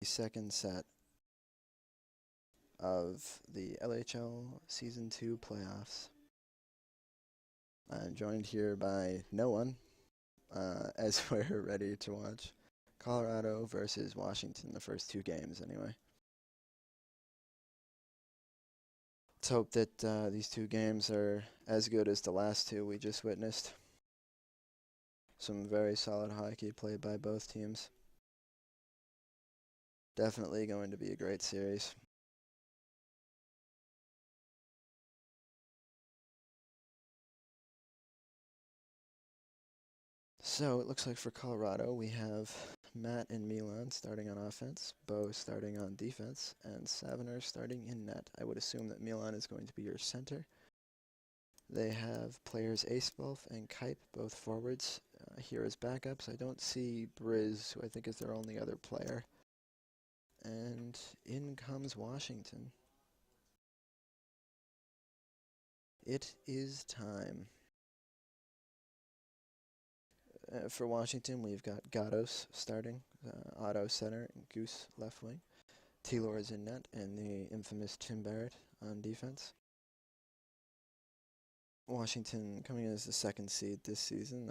second set of the LHL Season 2 playoffs. I'm joined here by no one, as we're ready to watch Colorado versus Washington, the first two games anyway. Let's hope that these two games are as good as the last two we just witnessed. Some very solid hockey played by both teams. Definitely going to be a great series. So it looks like for Colorado we have Matt and Milan starting on offense, Bo starting on defense, and Saviner starting in net. I would assume that Milan is going to be your center. They have players Acewolf and Kipe, both forwards, here as backups. I don't see Briz, who I think is their only other player. And in comes Washington. It is time. For Washington, we've got Gatos starting, Otto center, and Goose left wing. Taylor is in net, and the infamous Tim Barrett on defense. Washington coming in as the second seed this season.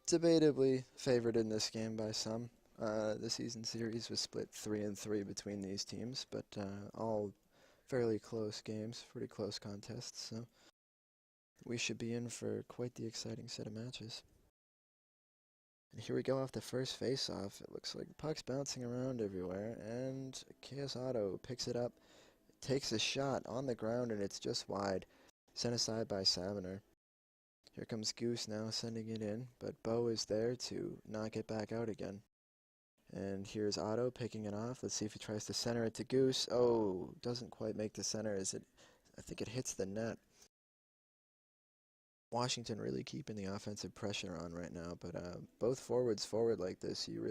Debatably favored in this game by some. The season series was split 3-3 between these teams, but all fairly close games, pretty close contests, so we should be in for quite the exciting set of matches. And here we go off the first face-off. It looks like puck's bouncing around everywhere, and Chaos Auto picks it up, takes a shot on the ground, and it's just wide. Sent aside by Saviner. Here comes Goose now sending it in, but Bo is there to knock it back out again. And here's Otto picking it off. Let's see if he tries to center it to Goose. Oh, doesn't quite make the center. I think it hits the net. Washington really keeping the offensive pressure on right now, but both forwards forward like this, you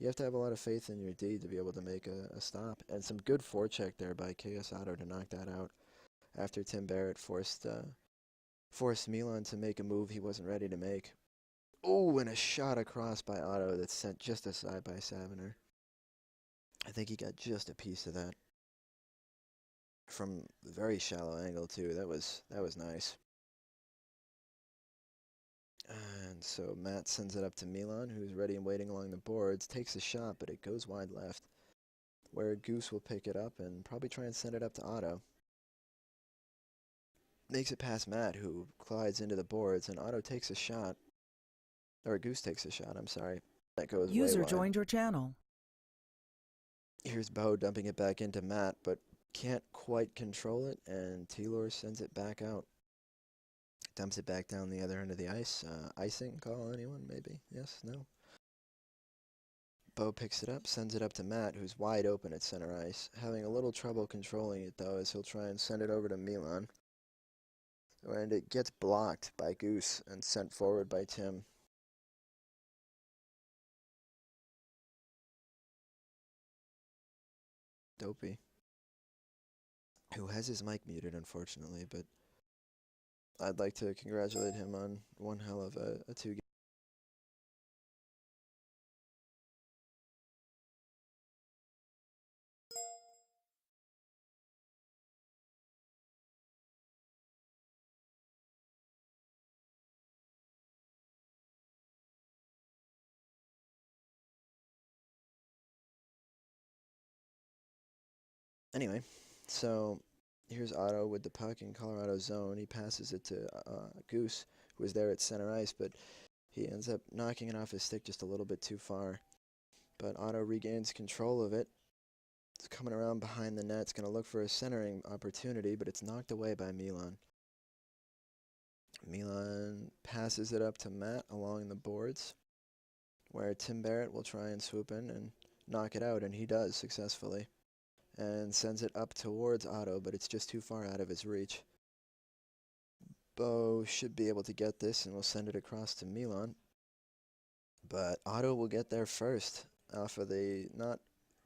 have to have a lot of faith in your D to be able to make a stop. And some good forecheck there by Chaos Auto to knock that out after Tim Barrett forced Milan to make a move he wasn't ready to make. Oh, and a shot across by Otto that's sent just aside by Saviner. I think he got just a piece of that. From a very shallow angle too. That was nice. And so Matt sends it up to Milan, who's ready and waiting along the boards, takes a shot, but it goes wide left, where Goose will pick it up and probably try and send it up to Otto. Makes it past Matt, who glides into the boards, and Otto takes a shot. Or Goose takes a shot, I'm sorry. That goes way User wide. joined your channel. Here's Bo dumping it back into Matt, but can't quite control it, and Taylor sends it back out. Dumps it back down the other end of the ice. Icing call, anyone? Maybe? Yes? No? Bo picks it up, sends it up to Matt, who's wide open at center ice. Having a little trouble controlling it, though, as he'll try and send it over to Milan. And it gets blocked by Goose and sent forward by Tim. Dopey, who has his mic muted, unfortunately, but I'd like to congratulate him on one hell of a two-game. Anyway, so here's Otto with the puck in Colorado's zone. He passes it to Goose, who was there at center ice, but he ends up knocking it off his stick just a little bit too far. But Otto regains control of it. It's coming around behind the net. It's going to look for a centering opportunity, but it's knocked away by Milan. Milan passes it up to Matt along the boards, where Tim Barrett will try and swoop in and knock it out, and he does successfully. And sends it up towards Otto, but it's just too far out of his reach. Bo should be able to get this and will send it across to Milan. But Otto will get there first off of the not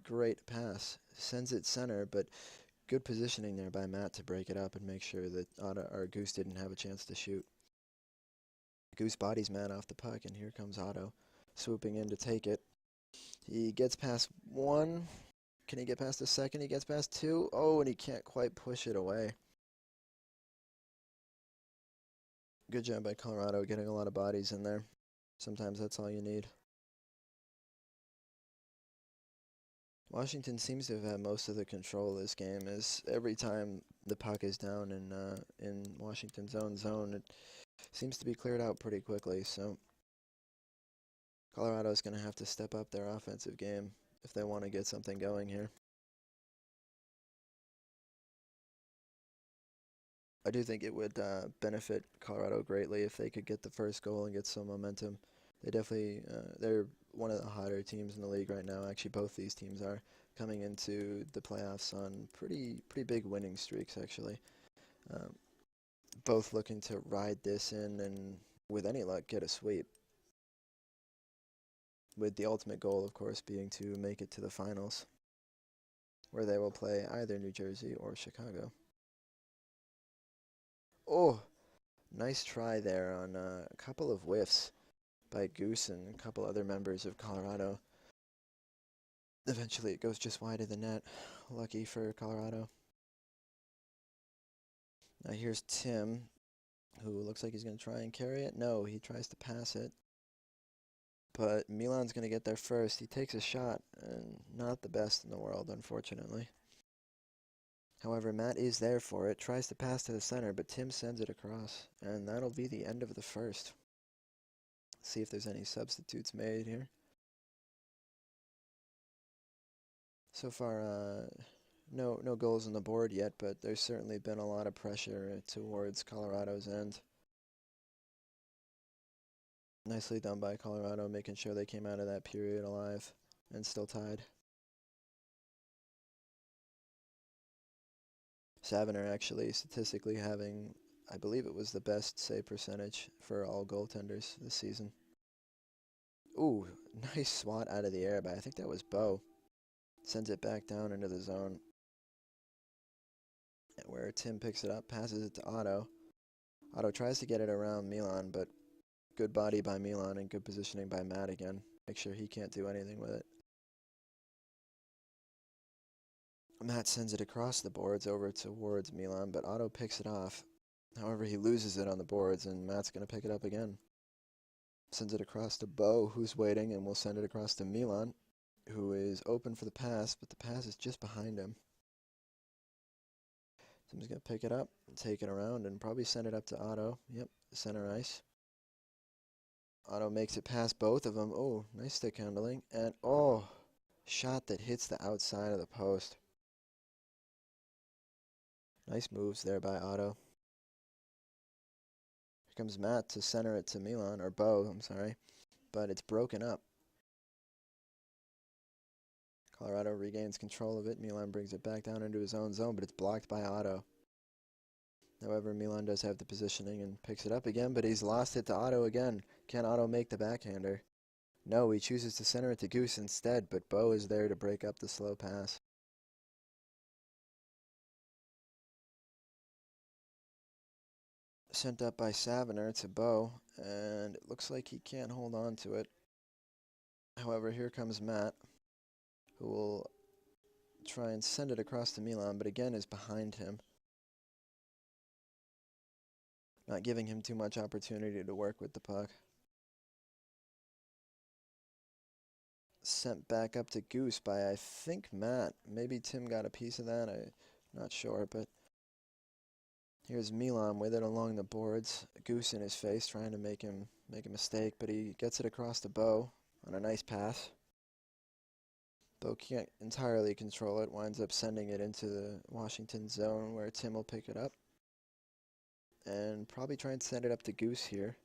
great pass. Sends it center, but good positioning there by Matt to break it up and make sure that Otto or Goose didn't have a chance to shoot. Goose bodies Matt off the puck, and here comes Otto swooping in to take it. He gets past one. Can he get past the second? He gets past two. Oh, and he can't quite push it away. Good job by Colorado getting a lot of bodies in there. Sometimes that's all you need. Washington seems to have had most of the control of this game, as every time the puck is down in Washington's own zone, it seems to be cleared out pretty quickly. So Colorado's going to have to step up their offensive game if they want to get something going here. I do think it would benefit Colorado greatly if they could get the first goal and get some momentum. They're one of the hotter teams in the league right now. Actually, both these teams are coming into the playoffs on pretty big winning streaks. Actually, um, both looking to ride this in and, with any luck, get a sweep. With the ultimate goal, of course, being to make it to the finals, where they will play either New Jersey or Chicago. Oh, nice try there on a couple of whiffs by Goose and a couple other members of Colorado. Eventually, it goes just wide of the net. Lucky for Colorado. Now here's Tim, who looks like he's going to try and carry it. No, he tries to pass it. But Milan's going to get there first. He takes a shot, and not the best in the world, unfortunately. However, Matt is there for it, tries to pass to the center, but Tim sends it across. And that'll be the end of the first. See if there's any substitutes made here. So far, no goals on the board yet, but there's certainly been a lot of pressure towards Colorado's end. Nicely done by Colorado, making sure they came out of that period alive and still tied. Saviner actually statistically having, I believe it was the best save percentage for all goaltenders this season. Ooh, nice swat out of the air, but I think that was Bo. Sends it back down into the zone. Where Tim picks it up, passes it to Otto. Otto tries to get it around Milan, but good body by Milan and good positioning by Matt again. Make sure he can't do anything with it. Matt sends it across the boards over towards Milan, but Otto picks it off. However, he loses it on the boards, and Matt's going to pick it up again. Sends it across to Bo, who's waiting, and will send it across to Milan, who is open for the pass, but the pass is just behind him. Tim's going to pick it up, take it around, and probably send it up to Otto. Yep, center ice. Otto makes it past both of them. Oh, nice stick handling. And, oh, shot that hits the outside of the post. Nice moves there by Otto. Here comes Matt to center it to Milan, or Bo, I'm sorry. But it's broken up. Colorado regains control of it. Milan brings it back down into his own zone, but it's blocked by Otto. However, Milan does have the positioning and picks it up again, but he's lost it to Otto again. Can Otto make the backhander? No, he chooses to center it to Goose instead, but Bo is there to break up the slow pass. Sent up by Saviner to Bo, and it looks like he can't hold on to it. However, here comes Matt, who will try and send it across to Milan, but again is behind him. Not giving him too much opportunity to work with the puck. Sent back up to Goose by, I think, Matt. Maybe Tim got a piece of that. I'm not sure, but here's Milan with it along the boards. Goose in his face, trying to make him make a mistake, but he gets it across to Bo on a nice pass. Bo can't entirely control it, winds up sending it into the Washington zone where Tim will pick it up. And probably try and send it up to Goose here.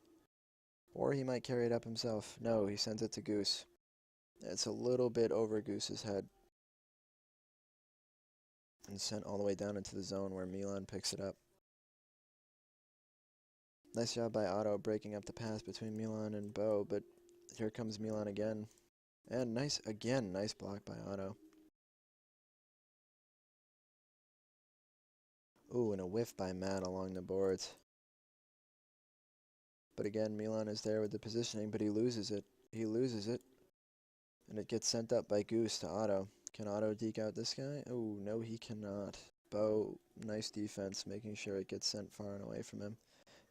Or he might carry it up himself. No, he sends it to Goose. It's a little bit over Goose's head. And sent all the way down into the zone where Milan picks it up. Nice job by Otto breaking up the pass between Milan and Bo, but here comes Milan again. And nice block by Otto. Ooh, and a whiff by Matt along the boards. But again, Milan is there with the positioning, but he loses it. And it gets sent up by Goose to Otto. Can Otto deke out this guy? Oh, no, he cannot. Bo, nice defense, making sure it gets sent far and away from him.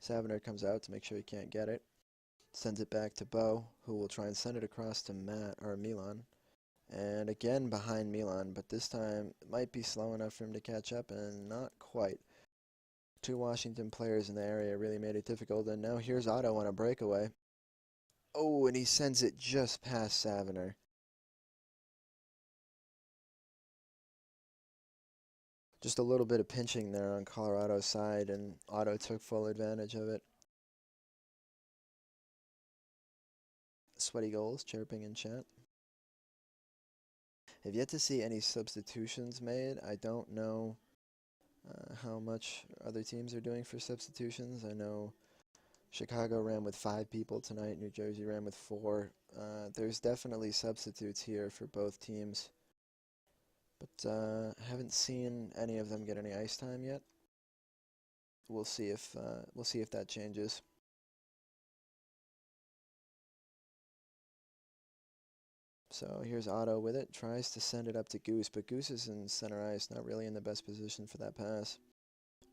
Saviner comes out to make sure he can't get it. Sends it back to Bo, who will try and send it across to Milan. And again behind Milan, but this time it might be slow enough for him to catch up, and not quite. Two Washington players in the area really made it difficult, and now here's Otto on a breakaway. Oh, and he sends it just past Saviner. Just a little bit of pinching there on Colorado's side, and Otto took full advantage of it. Sweaty goals chirping in chat. Have yet to see any substitutions made. I don't know how much other teams are doing for substitutions. I know Chicago ran with 5 people tonight. New Jersey ran with 4. There's definitely substitutes here for both teams, but haven't seen any of them get any ice time yet. We'll see if that changes. So here's Otto with it, tries to send it up to Goose, but Goose is in center ice, not really in the best position for that pass.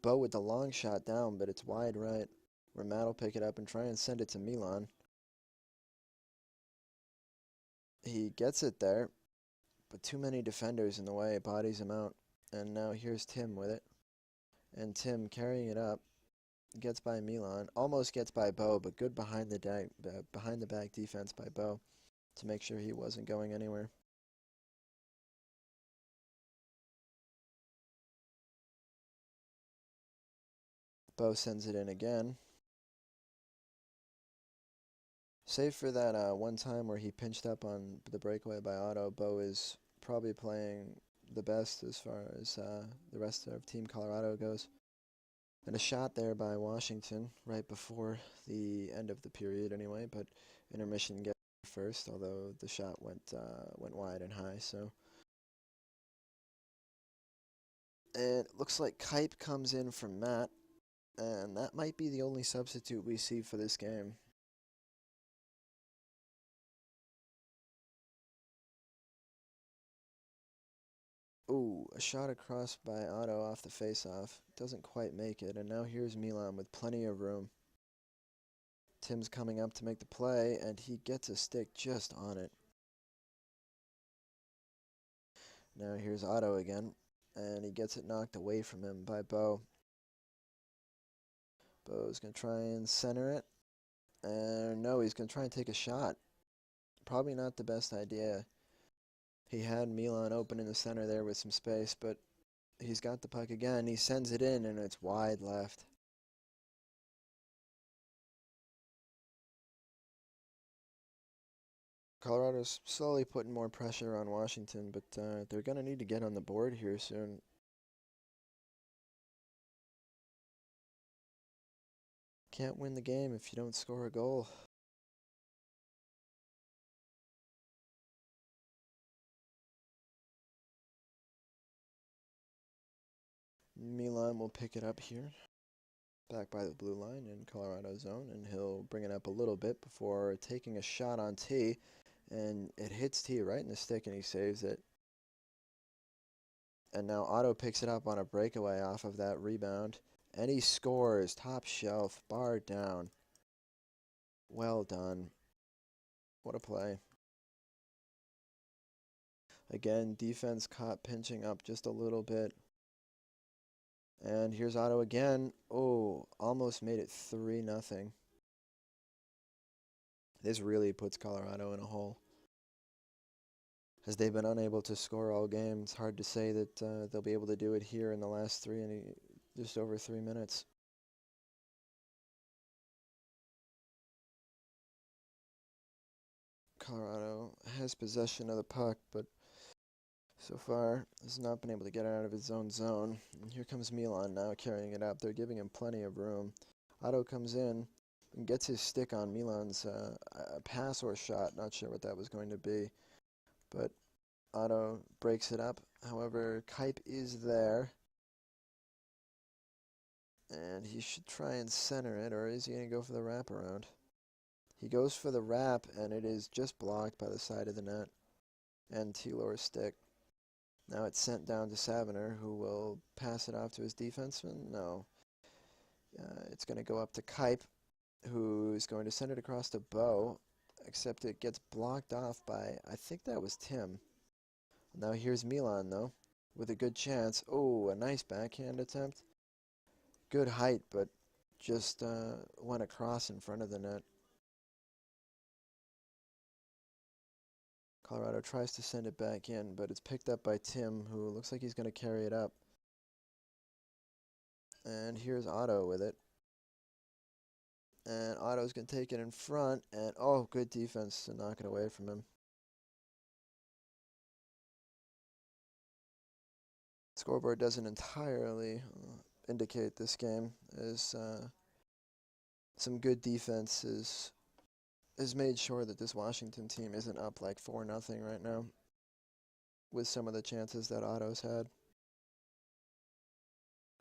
Bo with the long shot down, but it's wide right, where Matt will pick it up and try and send it to Milan. He gets it there, but too many defenders in the way, bodies him out. And now here's Tim with it. And Tim carrying it up, gets by Milan, almost gets by Bo, but good behind the back defense by Bo to make sure he wasn't going anywhere. Bo sends it in again. Save for that one time where he pinched up on the breakaway by Otto, Bo is probably playing the best as far as the rest of Team Colorado goes. And a shot there by Washington right before the end of the period anyway, but intermission gets first, although the shot went wide and high. So, and it looks like Kipe comes in from Matt, and that might be the only substitute we see for this game. Ooh, a shot across by Otto off the faceoff. Doesn't quite make it, and now here's Milan with plenty of room. Tim's coming up to make the play, and he gets a stick just on it. Now here's Otto again, and he gets it knocked away from him by Bo. Bo's going to try and center it. And no, he's going to try and take a shot. Probably not the best idea. He had Milan open in the center there with some space, but he's got the puck again. He sends it in, and it's wide left. Colorado's slowly putting more pressure on Washington, but they're going to need to get on the board here soon. Can't win the game if you don't score a goal. Milan will pick it up here, back by the blue line in Colorado zone, and he'll bring it up a little bit before taking a shot on T, and it hits T right in the stick, and he saves it. And now Otto picks it up on a breakaway off of that rebound, and he scores. Top shelf, bar down. Well done. What a play. Again, defense caught pinching up just a little bit. And here's Otto again. Oh, almost made it 3-0. This really puts Colorado in a hole, as they've been unable to score all game. It's hard to say that they'll be able to do it here in the last just over 3 minutes. Colorado has possession of the puck, but so far has not been able to get it out of his own zone. And here comes Milan now carrying it up. They're giving him plenty of room. Otto comes in and gets his stick on Milan's pass or shot. Not sure what that was going to be, but Otto breaks it up. However, Kipe is there, and he should try and center it, or is he going to go for the wraparound? He goes for the wrap, and it is just blocked by the side of the net. and Taylor's stick. Now it's sent down to Saviner, who will pass it off to his defenseman. No. It's going to go up to Kipe, who's going to send it across to Bo, except it gets blocked off by, I think that was Tim. Now here's Milan, though, with a good chance. Oh, a nice backhand attempt. Good height, but just went across in front of the net. Colorado tries to send it back in, but it's picked up by Tim, who looks like he's going to carry it up. And here's Otto with it. And Otto's going to take it in front, and oh, good defense to knock it away from him. Scoreboard doesn't entirely indicate this game, as some good defense has made sure that this Washington team isn't up like 4-0 right now with some of the chances that Otto's had.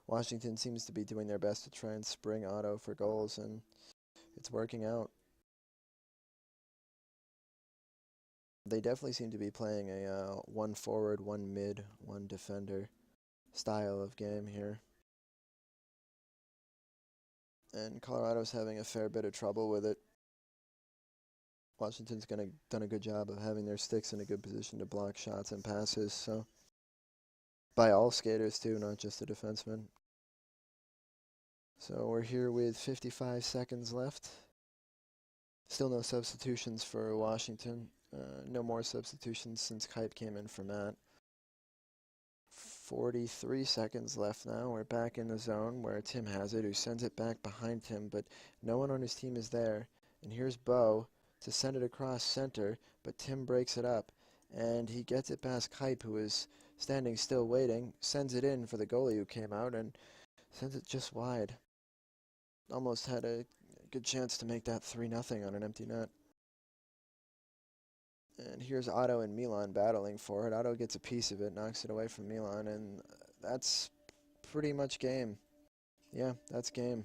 Washington seems to be doing their best to try and spring Otto for goals, and it's working out. They definitely seem to be playing a one forward, one mid, one defender style of game here. And Colorado's having a fair bit of trouble with it. Washington's done a good job of having their sticks in a good position to block shots and passes, so by all skaters too, not just the defensemen. So we're here with 55 seconds left. Still no substitutions for Washington. No more substitutions since Kipe came in for Matt. 43 seconds left now. We're back in the zone where Tim has it, who sends it back behind him, but no one on his team is there. And here's Bo to send it across center, but Tim breaks it up. And he gets it past Kipe, who is standing still waiting, sends it in for the goalie who came out, and sends it just wide. Almost had a good chance to make that 3-0 on an empty net. And here's Otto and Milan battling for it. Otto gets a piece of it, knocks it away from Milan, and that's pretty much game. Yeah, that's game.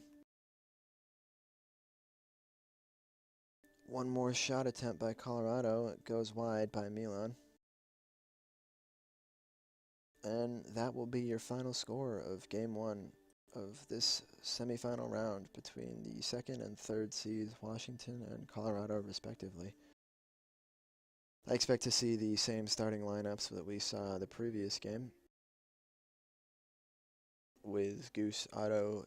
One more shot attempt by Colorado. It goes wide by Milan. And that will be your final score of Game 1 of this semifinal round between the second and third seeds, Washington and Colorado, respectively. I expect to see the same starting lineups that we saw the previous game, with Goose, Otto,